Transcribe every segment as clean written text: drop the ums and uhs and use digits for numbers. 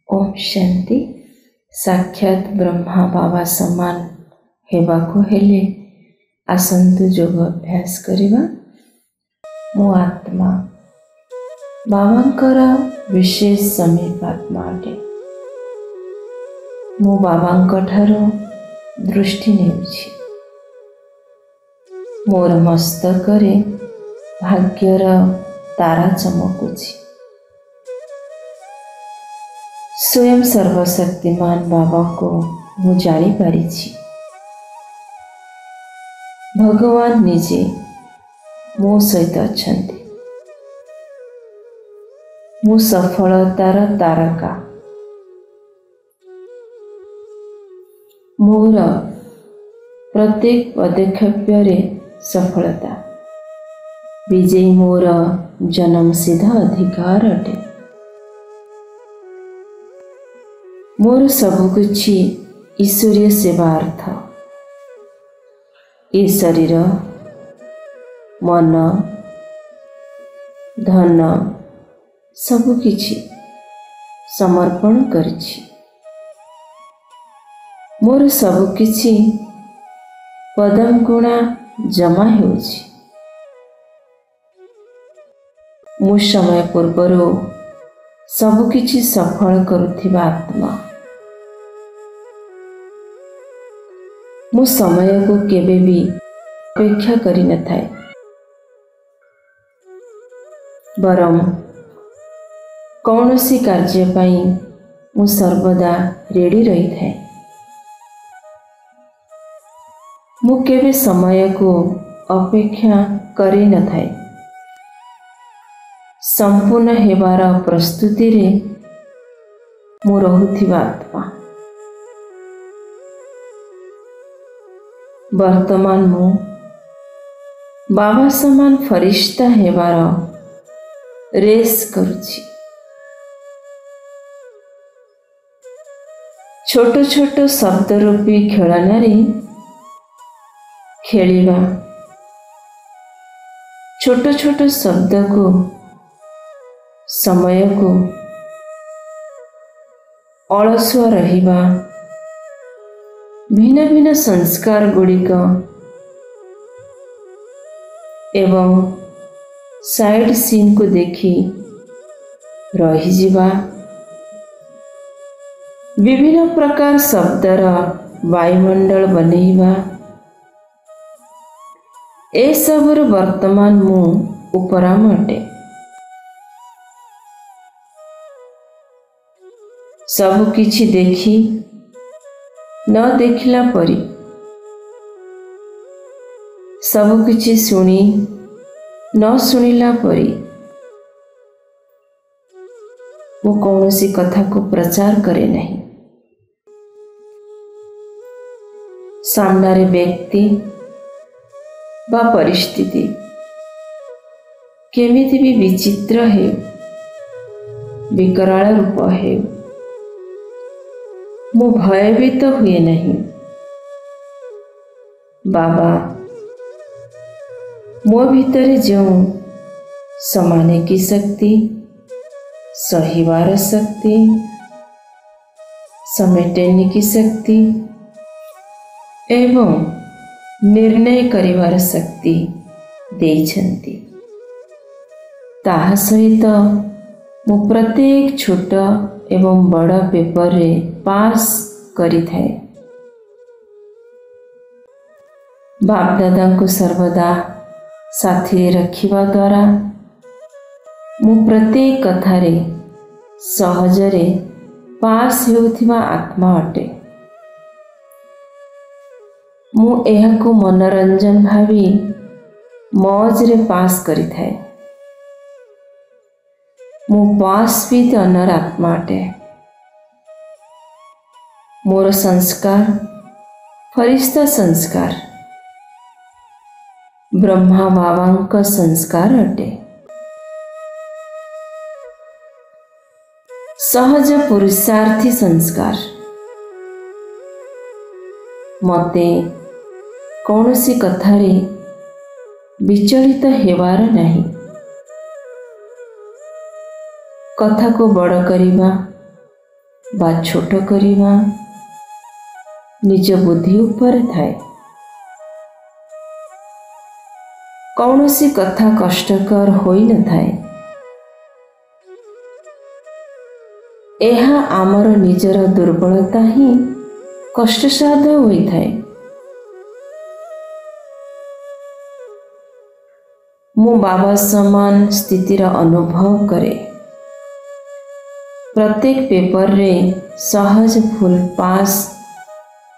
ओम शांति। साक्षात ब्रह्मा बाबा समान हेबाकु हेले आसंतु योग अभ्यास करिबा। मो आत्मा बाबांकर विशेष समीप आत्मा अटे। मो बाबांक ठारो दृष्टि नेउछि। मोर मस्तकरे भाग्यर तारा चमकुछि। स्वयं सर्वशक्तिमान बाबा को मु जानी पारिछि। भगवान निजे मो सहित अछंती। मु सफलतार तारका। मोर प्रत्येक पदक्षेपरे सफलता विजयी मोर जन्म सिद्ध अधिकार अटे। मोर सबकिछि ईश्वरीय सेवार्थ। ए शरीर मन धन सबकिछि समर्पण करिछि। मोर सबकिछि पदम गुणा जमा हेउछि। मु समय पूर्वरु सबकिछि सफल करुथिबा आत्मा। मु समय को केबे भी अपेक्षा करि न थाए, बरम कौनसी कार्य पाई मु सर्वदा रेडी रही थाए। मु केबे समय को अपेक्षा करि न थाए। संपूर्ण हेबार प्रस्तुति रे मु रहुथिबा आत्मा। वर्तमान मु बाबा समान फरिश्ता हेबार रेस करुछि। छोट छोट शब्द रूपी खेलनारे खेलिबा। छोट छोट शब्द को समय को अलसुआ रहिबा। भिन्न भिन्न संस्कार गुड़िक एवं साइड सीन को देखी रहीजिबा। विभिन्न प्रकार शब्दर वायुमंडल बनैबा। ए सबुर वर्तमान मु उपराम अटे। सब किछि देखी न देखिला परी, सब किछि सुनी न सुनिला परी वो कौनसी कथा को प्रचार करे नहीं। सामनारे व्यक्ति बा परिस्थिति केमिति भी विचित्र है, विकराल रूप है, मु भयभीत हुए नहीं। बाबा मो भीतर जो समाने की शक्ति, सहीवार शक्ति, समेटने की शक्ति एवं निर्णय करिवार शक्ति देइछन्ति। ताहा सहित मु प्रत्येक छोट एवं बड़ा पेपर रे पास करी थाए। बाप दादा को सर्वदा साथी रखिबा द्वारा मु प्रत्येक कथारे सहजरे पास हेउथिबा आत्मा अटे। मु एहाकु मनोरंजन भावी मौज रे पास करी थाए। मु पास विथ ऑनर आत्मा अटे। मोर संस्कार फरिश्ता संस्कार ब्रह्मा बाबांक संस्कार अटे। सहज पुरुषार्थी संस्कार। मते कौनसी कथारे विचलित हेबार नहीं। कथा को बड़ करिबा बा छोट करिवा निज बुद्धि ऊपर थाए। कौनसी कथा कष्टकर होई न थाए। यह आमर निजर दुर्बलता ही कष्टसाध्य होई थाए। मु बाबा समान स्थितिर अनुभव करे। प्रत्येक पेपर रे सहज फुल पास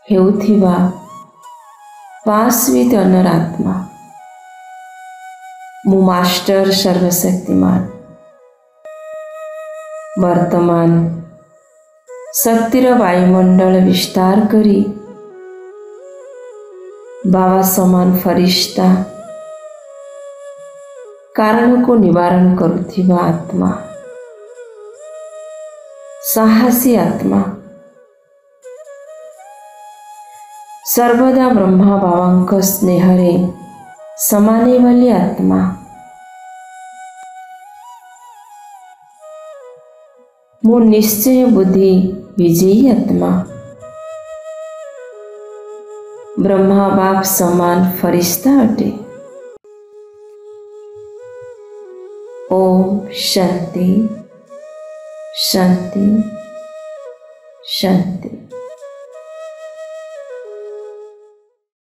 हेउथिबा पास विथ अनर आत्मा। मु मास्टर सर्वशक्तिमान वर्तमान शक्तिर वायुमंडल विस्तार करी बाबा समान फरिश्ता कारण को निवारण करुथिबा आत्मा। साहसी आत्मा सर्वदा ब्रह्मा बाबांक स्नेहरे समाने वाली आत्मा। मु निश्चय बुद्धि विजयी आत्मा। ब्रह्मा बाप समान फरिश्ता अटे। ओम शांति शांति शांति।